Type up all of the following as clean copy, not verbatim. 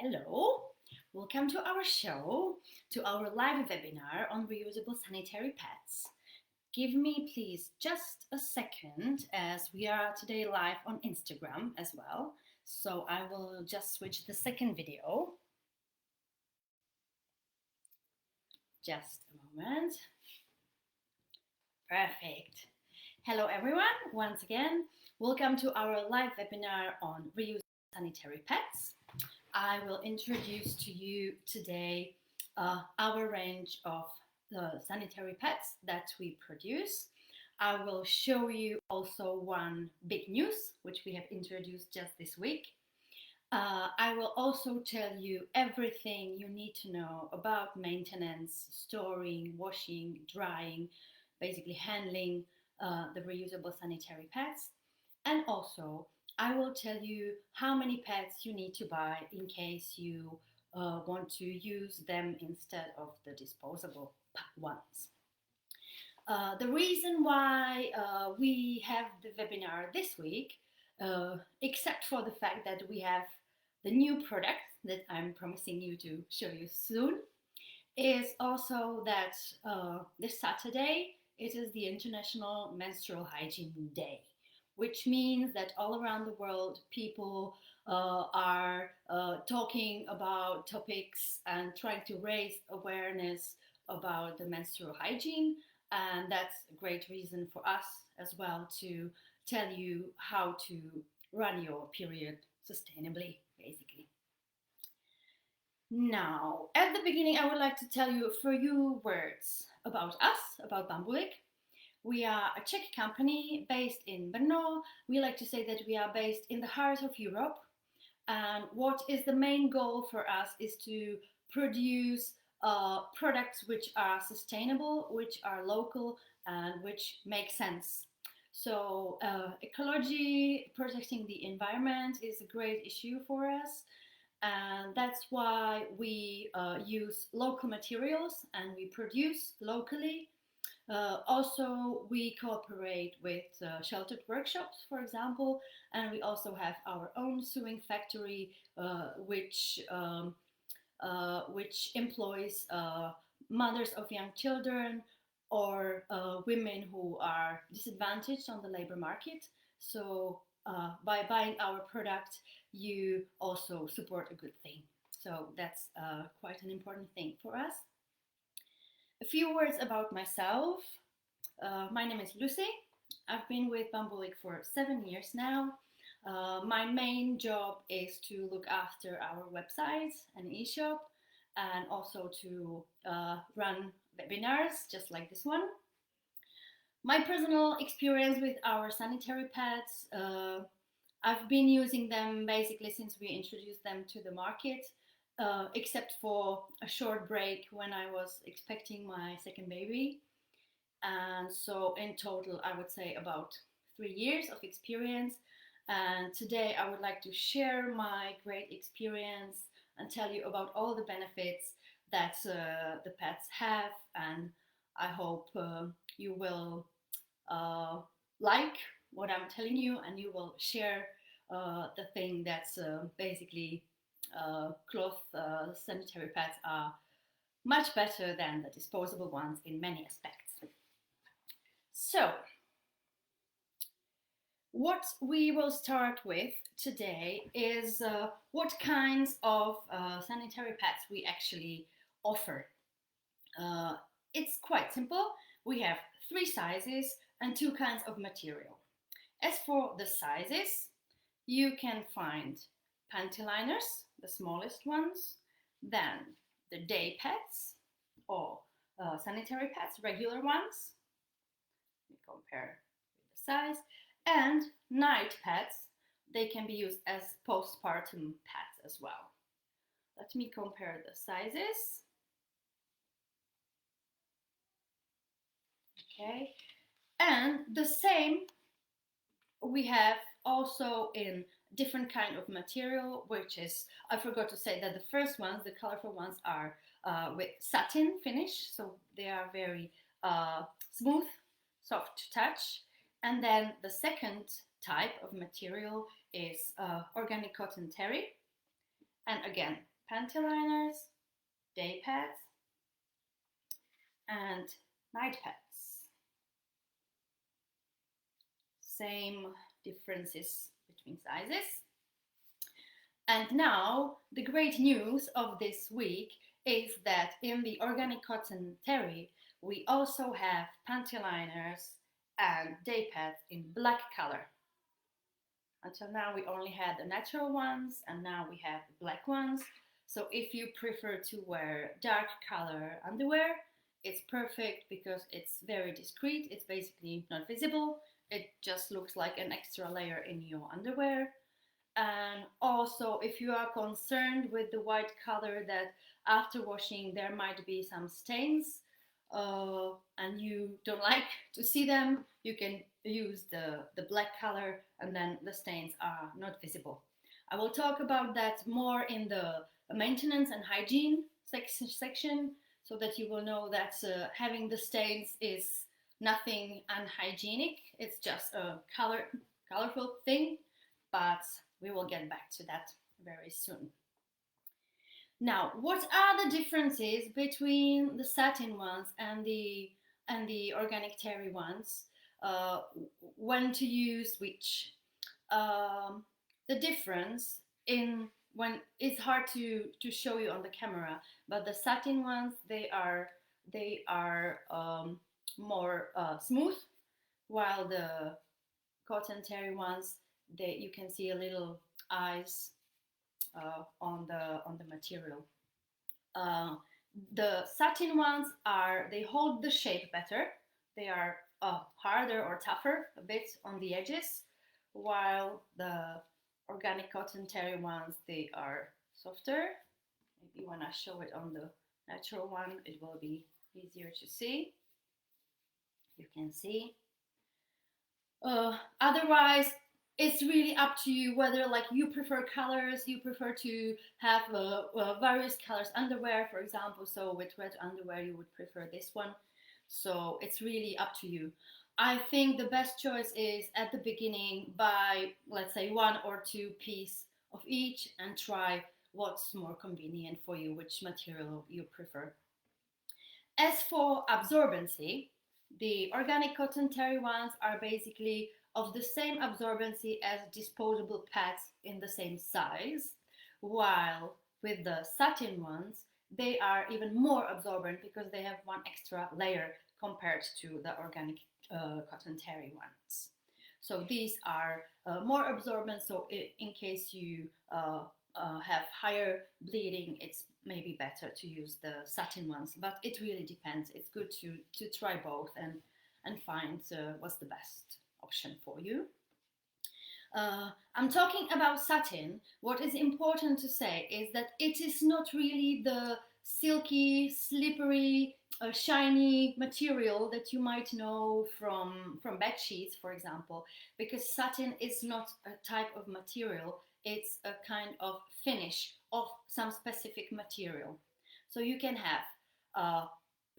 Hello, welcome to our show, to our live webinar on reusable sanitary pads. Give me please just a second as we are today live on Instagram as well. So I will just switch the second video. Just a moment. Perfect. Hello everyone, once again, welcome to our live webinar on reusable sanitary pads. I will introduce to you today our range of the sanitary pads that we produce. I will show you also one big news which we have introduced just this week. I will also tell you everything you need to know about maintenance, storing, washing, drying, basically handling the reusable sanitary pads. And also I will tell you how many pads you need to buy in case you want to use them instead of the disposable ones. The reason why we have the webinar this week, except for the fact that we have the new product that I'm promising you to show you soon, is also that this Saturday it is the International Menstrual Hygiene Day, which means that all around the world people are talking about topics and trying to raise awareness about the menstrual hygiene, and that's a great reason for us as well to tell you how to run your period sustainably, basically. Now, at the beginning, I would like to tell you a few words about us, about Bambulik. We are a Czech company based in Brno. We like to say that we are based in the heart of Europe. And what is the main goal for us is to produce products which are sustainable, which are local, and which make sense. So ecology, protecting the environment is a great issue for us. And that's why we use local materials and we produce locally. Also, we cooperate with sheltered workshops, for example, and we also have our own sewing factory, which employs mothers of young children or women who are disadvantaged on the labor market. So by buying our product, you also support a good thing. So that's quite an important thing for us. A few words about myself. My name is Lucy. I've been with Bambulik for 7 years now. My main job is to look after our website and e-shop, and also to run webinars just like this one. My personal experience with our sanitary pads, I've been using them basically since we introduced them to the market. Except for a short break when I was expecting my second baby. And so in total, I would say about 3 years of experience. And today I would like to share my great experience and tell you about all the benefits that the pads have. And I hope you will like what I'm telling you, and you will share the thing that's basically cloth sanitary pads are much better than the disposable ones in many aspects. So, what we will start with today is what kinds of sanitary pads we actually offer. It's quite simple. We have 3 sizes and 2 kinds of material. As for the sizes, you can find panty liners, the smallest ones, then the day pads or sanitary pads, regular ones. Let me compare with the size. And night pads, they can be used as postpartum pads as well. Let me compare the sizes. Okay, and the same we have also in different kind of material, which is, I forgot to say that the first ones, the colorful ones, are with satin finish, so they are very smooth, soft to touch. And then the second type of material is organic cotton terry, And again, panty liners, day pads, and night pads. Same differences between sizes. And now the great news of this week is that in the organic cotton terry, we also have panty liners and day pads in black color. Until now we only had the natural ones, and now we have the black ones. So if you prefer to wear dark color underwear, it's perfect because it's very discreet. It's basically not visible. It just looks like an extra layer in your underwear. And also, if you are concerned with the white color that after washing there might be some stains and you don't like to see them, you can use the black color and then the stains are not visible. I will talk about that more in the maintenance and hygiene section so that you will know that having the stains is nothing unhygienic. It's just a colorful thing, but we will get back to that very soon. Now, what are the differences between the satin ones and the organic terry ones? When to use which? The difference in when it's hard to show you on the camera, but the satin ones they are more smooth, while the cotton terry ones you can see a little eyes on the material. The satin ones they hold the shape better. They are harder or tougher a bit on the edges, while the organic cotton terry ones they are softer. Maybe when I show it on the natural one, it will be easier to see. You can see. Otherwise, it's really up to you whether like you prefer colors, you prefer to have various colors underwear, for example. So with red underwear, you would prefer this one. So it's really up to you. I think the best choice is at the beginning buy, let's say, 1 or 2 pieces of each and try what's more convenient for you, which material you prefer. As for absorbency, the organic cotton terry ones are basically of the same absorbency as disposable pads in the same size, while with the satin ones, they are even more absorbent because they have one extra layer compared to the organic cotton terry ones. So these are more absorbent, so in case you have higher bleeding, it's maybe better to use the satin ones, but it really depends. It's good to try both and find what's the best option for you. I'm talking about satin. What is important to say is that it is not really the silky, slippery, shiny material that you might know from bed sheets, for example, because satin is not a type of material. It's a kind of finish of some specific material. So you can have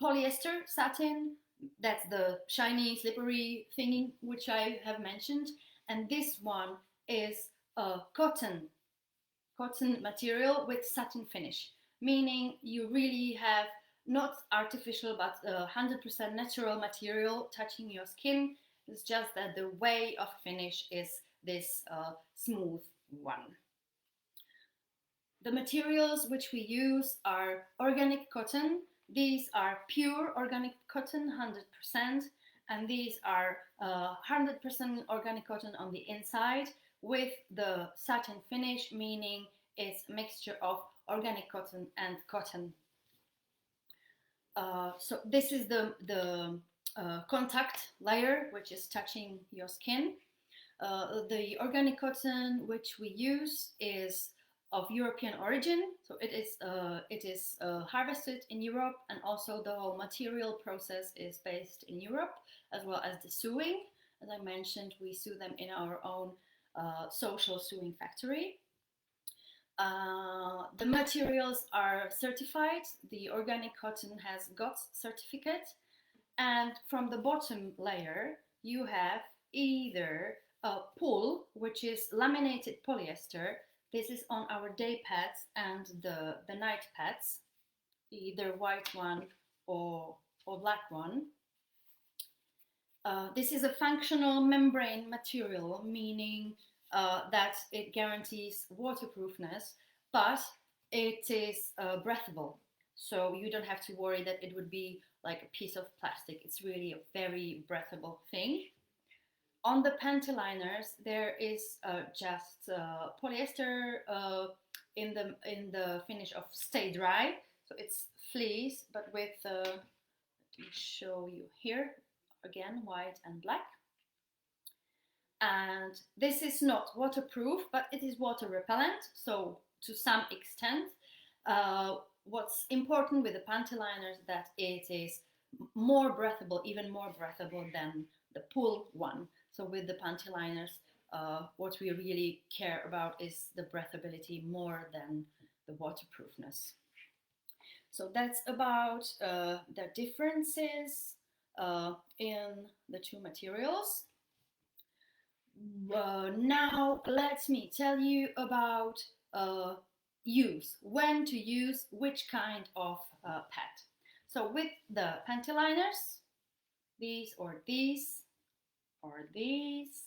polyester satin, that's the shiny, slippery thingy which I have mentioned, and this one is a cotton material with satin finish, meaning you really have not artificial but 100% natural material touching your skin. It's just that the way of finish is this smooth one. The materials which we use are organic cotton. These are pure organic cotton, 100%, and these are 100% organic cotton on the inside with the satin finish, meaning it's a mixture of organic cotton and cotton. So this is the contact layer which is touching your skin. The organic cotton which we use is of European origin, so it is harvested in Europe, and also the whole material process is based in Europe, as well as the sewing. As I mentioned, we sew them in our own social sewing factory. The materials are certified. The organic cotton has GOTS certificate, and from the bottom layer you have either a pull, which is laminated polyester. This is on our day pads and the night pads, either white one or black one. This is a functional membrane material, meaning that it guarantees waterproofness, but it is breathable. So you don't have to worry that it would be like a piece of plastic. It's really a very breathable thing. On the panty liners, there is just polyester in the finish of stay dry. So it's fleece, but with let me show you here again, white and black. And this is not waterproof, but it is water repellent. So to some extent, what's important with the panty liners is that it is more breathable, even more breathable than the pull one. So with the panty liners, what we really care about is the breathability more than the waterproofness. So that's about the differences in the two materials. Now let me tell you about use, when to use which kind of pad. So with the panty liners, these or these or these,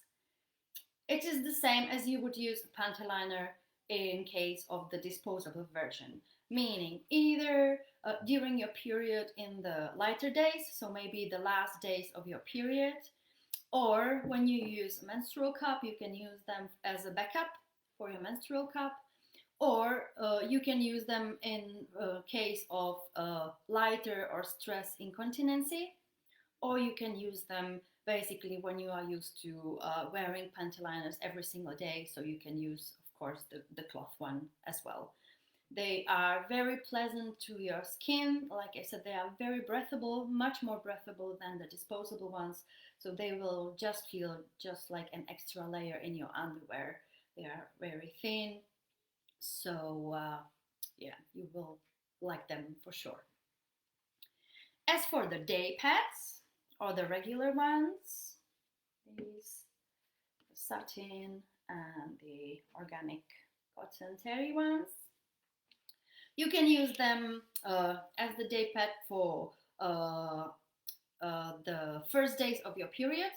it is the same as you would use a panty liner in case of the disposable version, meaning either during your period in the lighter days, so maybe the last days of your period, or when you use a menstrual cup, you can use them as a backup for your menstrual cup, or you can use them in case of lighter or stress incontinency, or you can use them basically when you are used to wearing panty liners every single day, so you can use, of course, the cloth one as well. They are very pleasant to your skin. Like I said, they are very breathable, much more breathable than the disposable ones. So they will just feel just like an extra layer in your underwear. They are very thin. So yeah, you will like them for sure. As for the day pads or the regular ones, these the satin and the organic cotton terry ones, you can use them as the day pad for the first days of your period,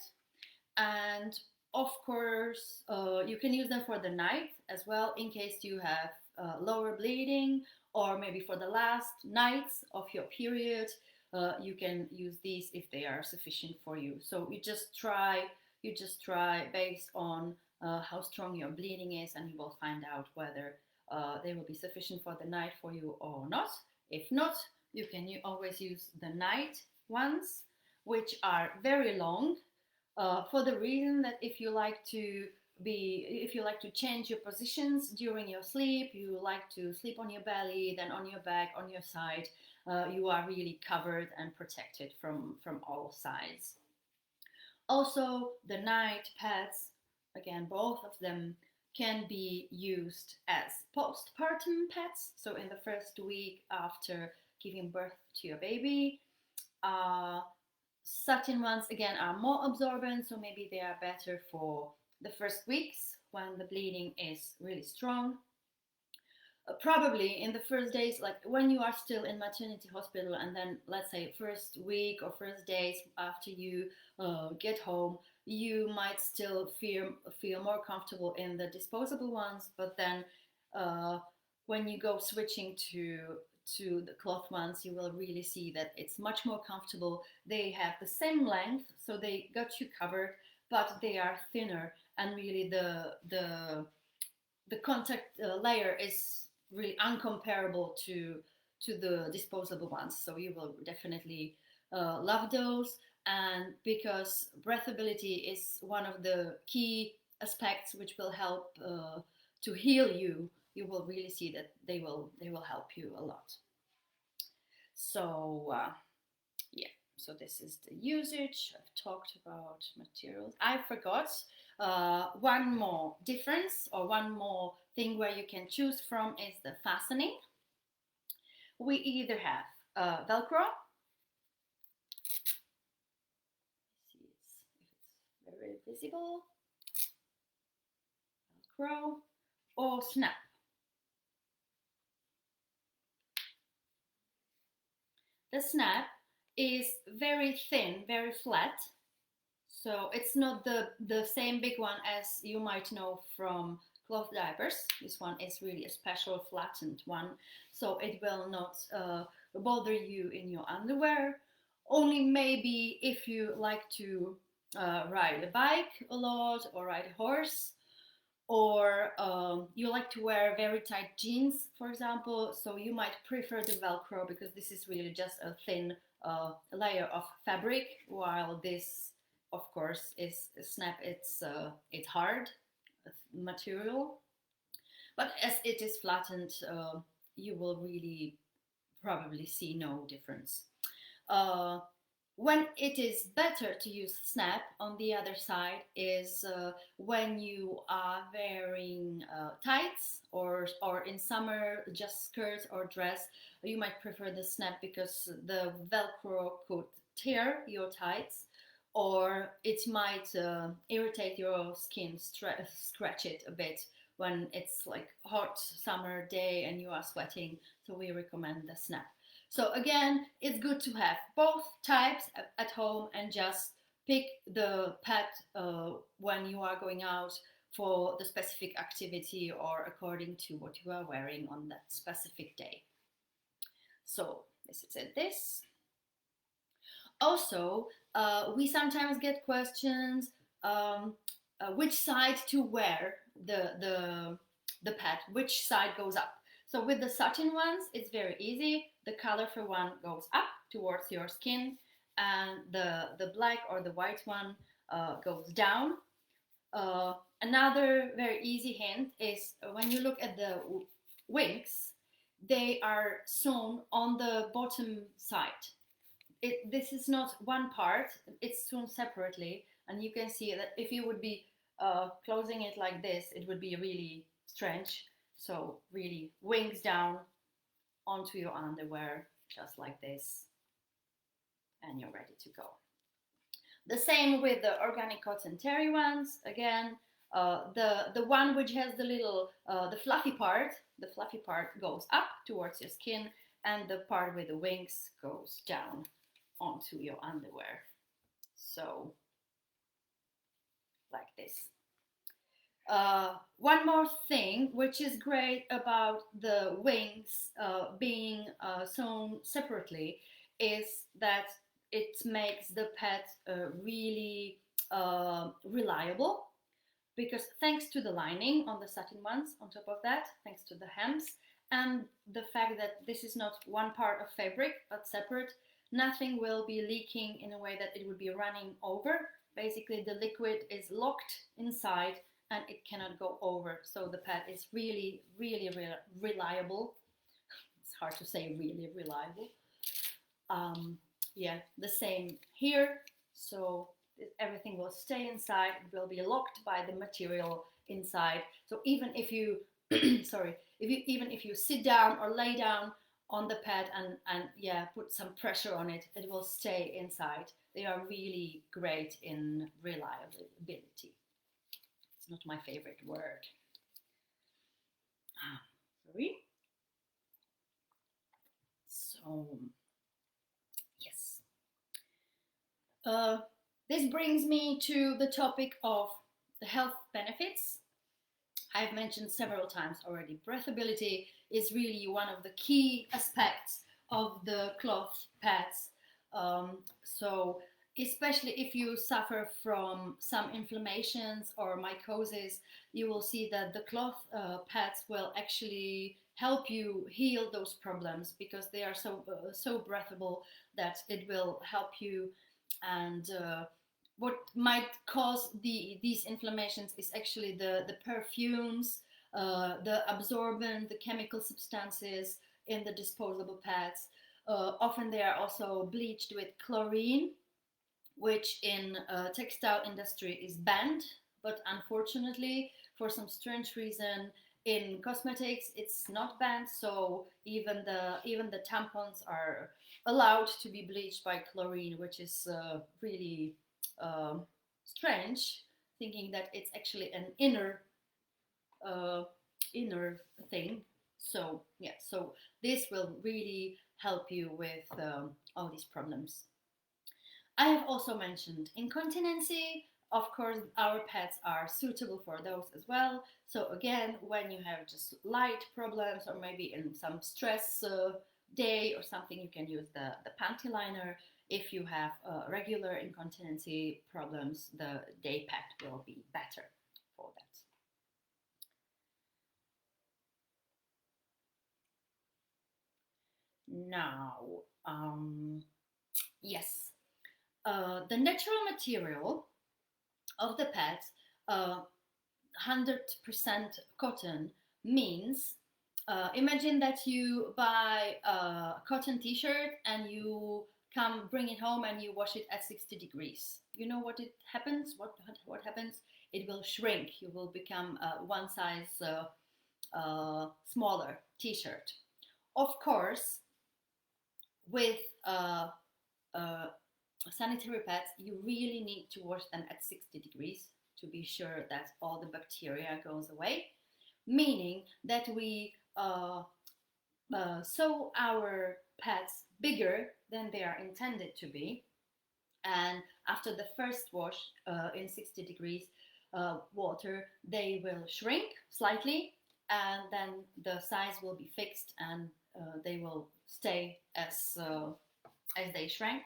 and of course you can use them for the night as well in case you have lower bleeding, or maybe for the last nights of your period. You can use these if they are sufficient for you. So you just try based on how strong your bleeding is, and you will find out whether they will be sufficient for the night for you or not. If not, you can always use the night ones, which are very long, for the reason that if you like to change your positions during your sleep, you like to sleep on your belly, then on your back, on your side, you are really covered and protected from all sides. Also, the night pads, again, both of them can be used as postpartum pads. So in the first week after giving birth to your baby. Satin ones, again, are more absorbent, so maybe they are better for the first weeks when the bleeding is really strong. Probably in the first days, like when you are still in maternity hospital, and then let's say first week or first days after you get home, you might still feel more comfortable in the disposable ones, but then when you go switching to the cloth ones, you will really see that it's much more comfortable. They have the same length, so they got you covered, but they are thinner, and really the contact layer is really uncomparable to the disposable ones. So you will definitely love those. And because breathability is one of the key aspects which will help to heal you, you will really see that they will help you a lot. So yeah, so this is the usage. I've talked about materials. I forgot one more difference, or one more thing where you can choose from, is the fastening. We either have Velcro. See if it's very visible. Velcro. or snap? The snap is very thin, very flat. So it's not the same big one as you might know from cloth diapers. This one is really a special flattened one. So it will not bother you in your underwear. Only maybe if you like to ride a bike a lot or ride a horse, or you like to wear very tight jeans, for example, so you might prefer the Velcro because this is really just a thin layer of fabric, while this, of course, is snap. It's hard material, but as it is flattened, you will really probably see no difference. Uh, when it is better to use snap on the other side is when you are wearing tights, or in summer just skirts or dress, you might prefer the snap because the Velcro could tear your tights, or it might irritate your skin, scratch it a bit when it's like hot summer day and you are sweating. So we recommend the snap. So again, it's good to have both types at home and just pick the pad when you are going out for the specific activity or according to what you are wearing on that specific day. So this is it. This. Also, we sometimes get questions which side to wear the pad, which side goes up. So with the satin ones, it's very easy. The colorful one goes up towards your skin, and the black or the white one goes down. Another very easy hint is when you look at the wings, they are sewn on the bottom side. This is not one part, it's sewn separately, and you can see that if you would be closing it like this, it would be really strange. So really wings down onto your underwear, just like this, and you're ready to go. The same with the organic cotton terry ones. Again, the one which has the little the fluffy part goes up towards your skin, and the part with the wings goes down onto your underwear. So like this. One more thing which is great about the wings being sewn separately is that it makes the pad really reliable, because thanks to the lining on the satin ones, on top of that, thanks to the hems, and the fact that this is not one part of fabric but separate, nothing will be leaking in a way that it would be running over. Basically, the liquid is locked inside and it cannot go over. So the pad is really, really, really reliable. It's hard to say really reliable. Yeah, the same here. So everything will stay inside. It will be locked by the material inside. So even if you, even if you sit down or lay down on the pad and yeah, put some pressure on it, it will stay inside. They are really great in reliability. It's not my favorite word. Sorry. So, yes. This brings me to the topic of the health benefits. I've mentioned several times already, breathability is really one of the key aspects of the cloth pads. So especially if you suffer from some inflammations or mycosis, you will see that the cloth pads will actually help you heal those problems, because they are so breathable that it will help you. And what might cause these inflammations is actually the perfumes, the absorbent, the chemical substances in the disposable pads. Often they are also bleached with chlorine, which in textile industry is banned, but unfortunately, for some strange reason, in cosmetics it's not banned. So even the tampons are allowed to be bleached by chlorine, which is really strange, thinking that it's actually an inner inner thing. So yeah, so this will really help you with all these problems. I have also mentioned incontinency. Of course, our pads are suitable for those as well. So again, when you have just light problems or maybe in some stress day or something, you can use the panty liner. If you have regular incontinency problems, the day pad will be better for that. Now, yes, the natural material of the pads, 100% cotton means, imagine that you buy a cotton t-shirt and you bring it home and you wash it at 60 degrees. You know what it happens? What happens? It will shrink. You will become one size smaller t-shirt. Of course, with uh, sanitary pads, you really need to wash them at 60 degrees to be sure that all the bacteria goes away, meaning that we sew our pads bigger than they are intended to be, and after the first wash in 60 degrees water, they will shrink slightly, and then the size will be fixed, and they will stay as they shrank.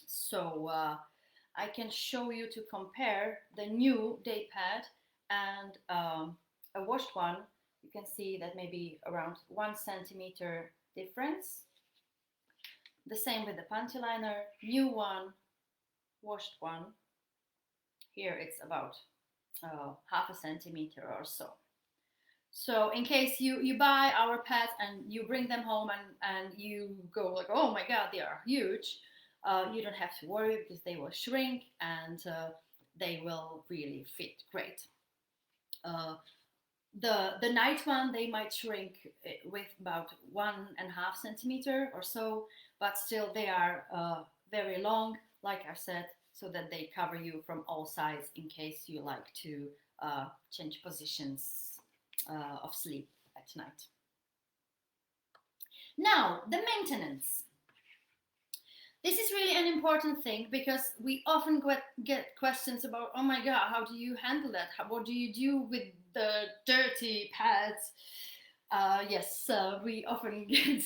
So I can show you to compare the new day pad and a washed one. You can see that maybe around 1 centimeter difference. The same with the panty liner, new one, washed one. Here it's about half a centimeter or so. So in case you buy our pads and you bring them home and you go like, oh my god, they are huge, you don't have to worry because they will shrink and they will really fit great. The night one, they might shrink with about 1.5 centimeter or so, but still they are very long, like I said, so that they cover you from all sides in case you like to change positions of sleep at night. Now, the maintenance. This is really an important thing because we often get questions about, oh my god, how do you handle that? What do you do with the dirty pads? Yes, we often get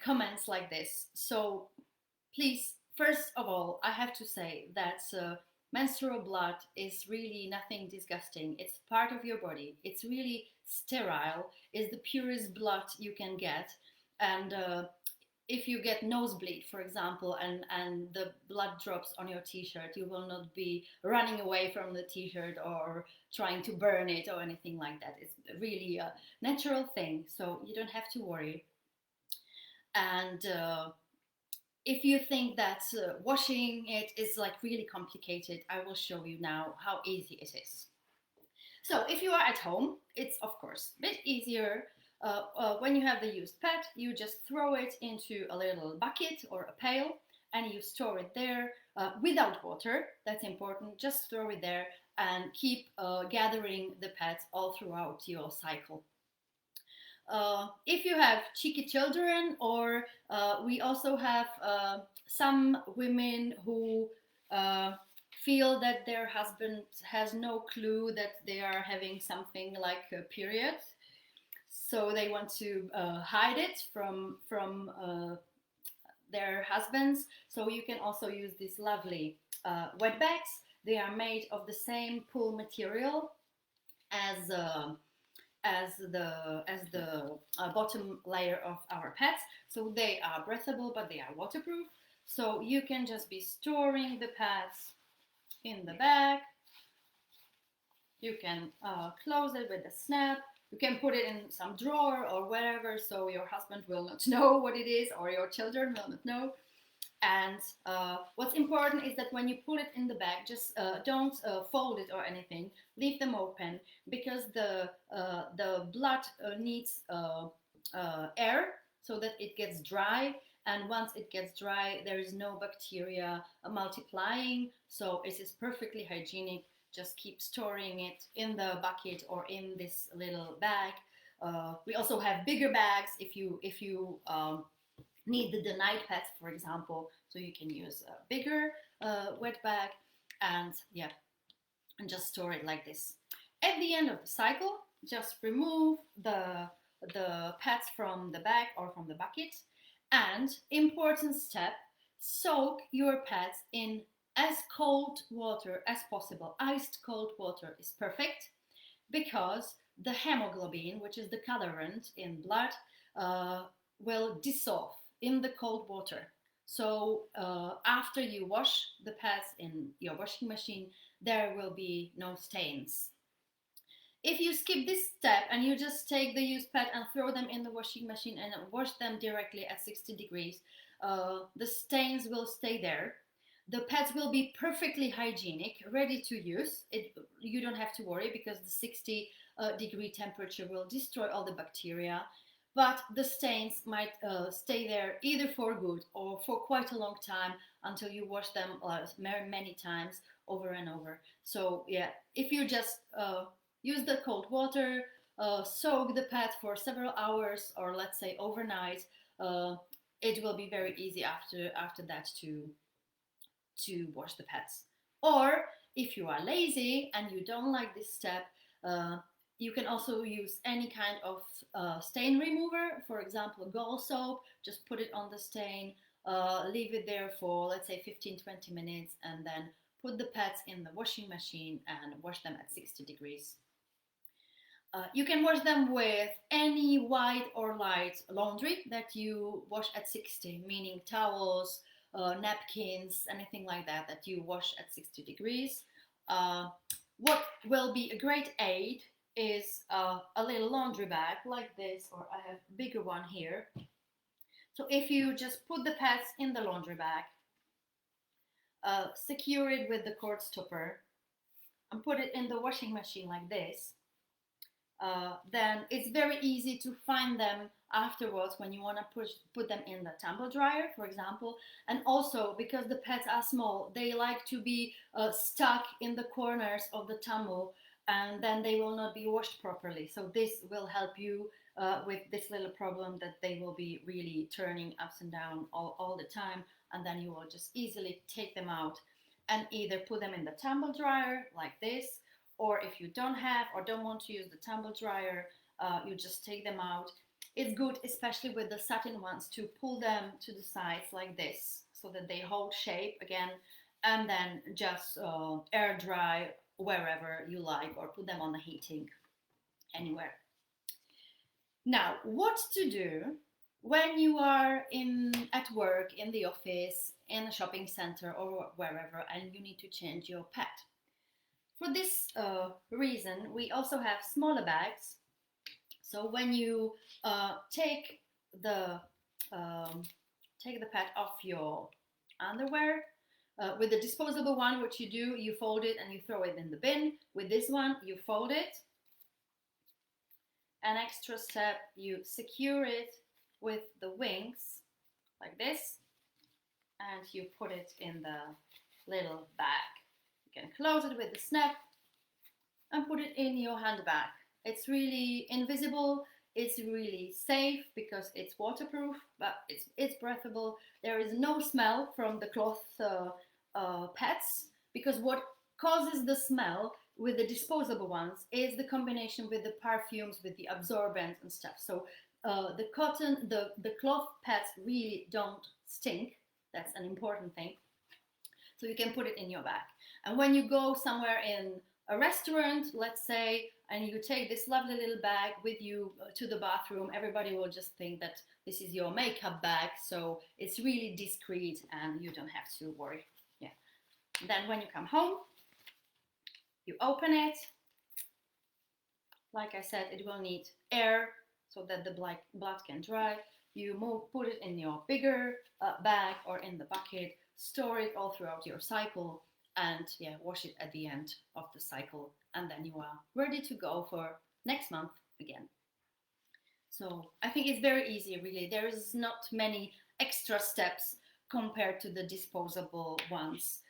comments like this. So please, first of all, I have to say that menstrual blood is really nothing disgusting. It's part of your body. It's really sterile. It's the purest blood you can get. And if you get nosebleed, for example, and the blood drops on your t-shirt, you will not be running away from the t-shirt or trying to burn it or anything like that. It's really a natural thing, so you don't have to worry. And if you think that washing it is like really complicated, I will show you now how easy it is. So if you are at home, it's of course a bit easier. When you have the used pad, you just throw it into a little bucket or a pail and you store it there without water. That's important. Just throw it there and keep gathering the pads all throughout your cycle. If you have cheeky children, or we also have some women who feel that their husband has no clue that they are having something like a period, so they want to hide it from their husbands. So you can also use these lovely wet bags. They are made of the same pool material as the bottom layer of our pads. So they are breathable, but they are waterproof. So you can just be storing the pads in the bag. You can close it with a snap. You can put it in some drawer or wherever, so your husband will not know what it is, or your children will not know. And what's important is that when you put it in the bag, just don't fold it or anything. Leave them open, because the blood needs air so that it gets dry. And once it gets dry, there is no bacteria multiplying, so it is perfectly hygienic just keep storing it in the bucket or in this little bag. We also have bigger bags if you need the night pads, for example, so you can use a bigger wet bag, and yeah, and just store it like this. At the end of the cycle, just remove the pads from the bag or from the bucket, and important step, soak your pads in as cold water as possible. Iced cold water is perfect because the hemoglobin, which is the colorant in blood, will dissolve in the cold water. So after you wash the pads in your washing machine, there will be no stains. If you skip this step and you just take the used pad and throw them in the washing machine and wash them directly at 60 degrees, the stains will stay there. The pads will be perfectly hygienic, ready to use. You don't have to worry because the 60 degree temperature will destroy all the bacteria. But the stains might stay there either for good or for quite a long time until you wash them many times over and over. So yeah, if you just use the cold water, soak the pad for several hours or let's say overnight, it will be very easy after that to wash the pads. Or if you are lazy and you don't like this step, you can also use any kind of stain remover, for example, Gall soap. Just put it on the stain, leave it there for let's say 15-20 minutes, and then put the pads in the washing machine and wash them at 60 degrees. You can wash them with any white or light laundry that you wash at 60, meaning towels, napkins, anything like that that you wash at 60 degrees. What will be a great aid is a little laundry bag like this, or I have a bigger one here. So if you just put the pads in the laundry bag, secure it with the cord stopper, and put it in the washing machine like this, then it's very easy to find them afterwards when you want to put them in the tumble dryer, for example. And also because the pads are small, they like to be stuck in the corners of the tumble, and then they will not be washed properly. So this will help you with this little problem that they will be really turning ups and down all the time, and then you will just easily take them out and either put them in the tumble dryer like this, or if you don't have or don't want to use the tumble dryer, you just take them out. It's good, especially with the satin ones, to pull them to the sides like this so that they hold shape again, and then just air dry wherever you like, or put them on the heating anywhere. Now, what to do when you are at work, in the office, in a shopping center or wherever, and you need to change your pad. For this reason, we also have smaller bags. So when you take the pad off your underwear, with the disposable one, what you do, you fold it and you throw it in the bin. With this one, you fold it. An extra step, you secure it with the wings like this, and you put it in the little bag. You can close it with the snap and put it in your handbag. It's really invisible, it's really safe because it's waterproof, but it's breathable. There is no smell from the cloth pads, because what causes the smell with the disposable ones is the combination with the perfumes, with the absorbent and stuff. So the cloth pads really don't stink. That's an important thing. So you can put it in your bag. And when you go somewhere in a restaurant, let's say, and you take this lovely little bag with you to the bathroom, everybody will just think that this is your makeup bag. So it's really discreet and you don't have to worry. Yeah. Then when you come home, you open it. Like I said, it will need air so that the blood can dry. You put it in your bigger bag or in the bucket, store it all throughout your cycle, and yeah, wash it at the end of the cycle, and then you are ready to go for next month again. So I think it's very easy, really. There is not many extra steps compared to the disposable ones.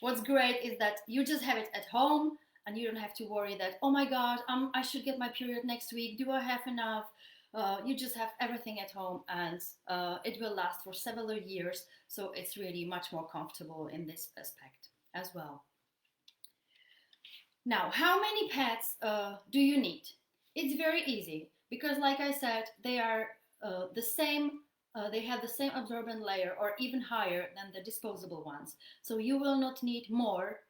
What's great is that you just have it at home and you don't have to worry that, oh my God, I should get my period next week. Do I have enough? You just have everything at home, and it will last for several years. So it's really much more comfortable in this aspect as well. Now, how many pads do you need? It's very easy because, like I said, they are the same. They have the same absorbent layer or even higher than the disposable ones. So you will not need more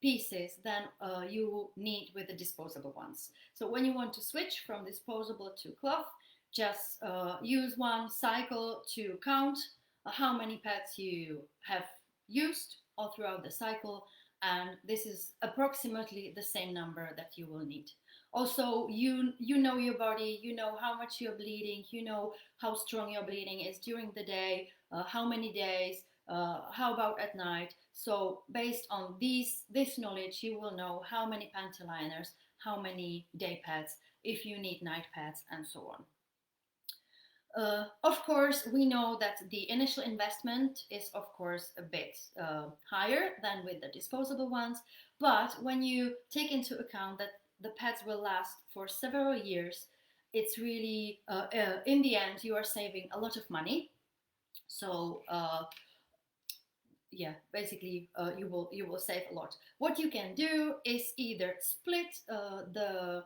pieces than you need with the disposable ones. So when you want to switch from disposable to cloth, just use one cycle to count how many pads you have used all throughout the cycle, and this is approximately the same number that you will need. Also, you know your body, you know how much you're bleeding, you know how strong your bleeding is during the day, how many days, how about at night. So based on this knowledge, you will know how many panty liners, how many day pads, if you need night pads, and so on. Of course, we know that the initial investment is, of course, a bit higher than with the disposable ones. But when you take into account that the pads will last for several years, it's really, in the end, you are saving a lot of money. So, yeah, basically, you will save a lot. What you can do is either split the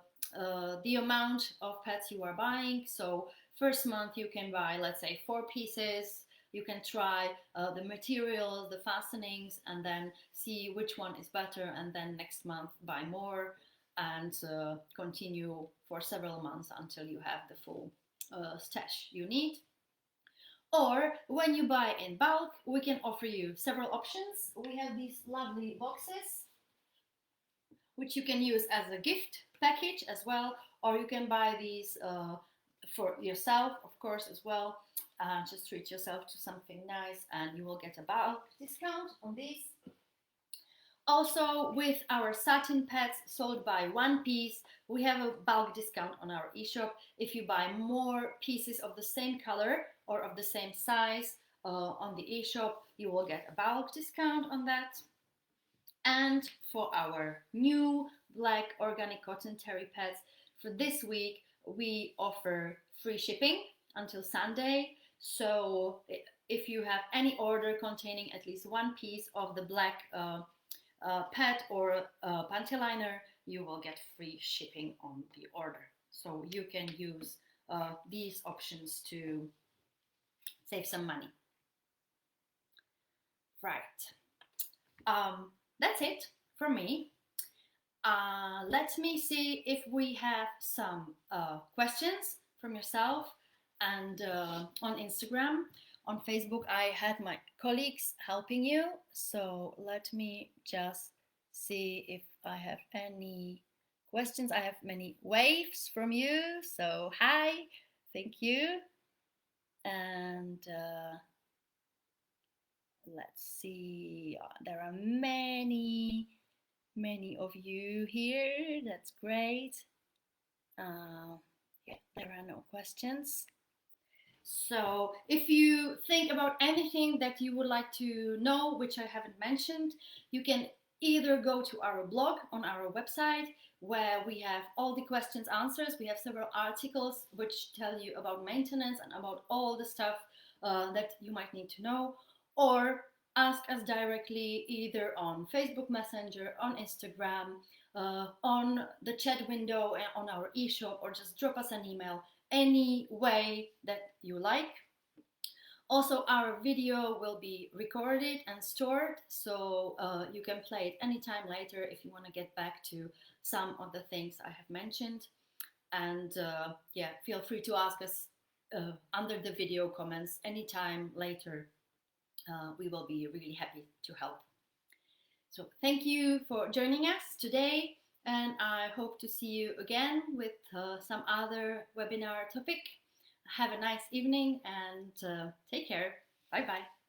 amount of pads you are buying. So first month you can buy, let's say, 4 pieces. You can try the materials, the fastenings, and then see which one is better, and then next month buy more, and continue for several months until you have the full stash you need. Or when you buy in bulk, we can offer you several options. We have these lovely boxes, which you can use as a gift package as well, or you can buy these for yourself, of course, as well. Just treat yourself to something nice, and you will get a bulk discount on these. Also, with our satin pads sold by one piece, we have a bulk discount on our e-shop. If you buy more pieces of the same color or of the same size on the e-shop, you will get a bulk discount on that. And for our new black organic cotton terry pads, for this week, we offer free shipping until Sunday. So if you have any order containing at least one piece of the black pad or panty liner, you will get free shipping on the order. So you can use these options to save some money. Right. That's it from me. Let me see if we have some questions from yourself and on Instagram. On Facebook, I had my colleagues helping you. So let me just see if I have any questions. I have many waves from you. So hi, thank you. And let's see, there are many of you here. That's great. Yeah, there are no questions. So if you think about anything that you would like to know, which I haven't mentioned, you can either go to our blog on our website, where we have all the questions answers. We have several articles which tell you about maintenance and about all the stuff that you might need to know, or ask us directly either on Facebook Messenger, on Instagram, on the chat window, on our e-shop, or just drop us an email, any way that you like. Also, our video will be recorded and stored, so you can play it anytime later if you want to get back to some of the things I have mentioned. And yeah, feel free to ask us under the video comments anytime later. We will be really happy to help. So thank you for joining us today, and I hope to see you again with some other webinar topic. Have a nice evening and take care. Bye bye.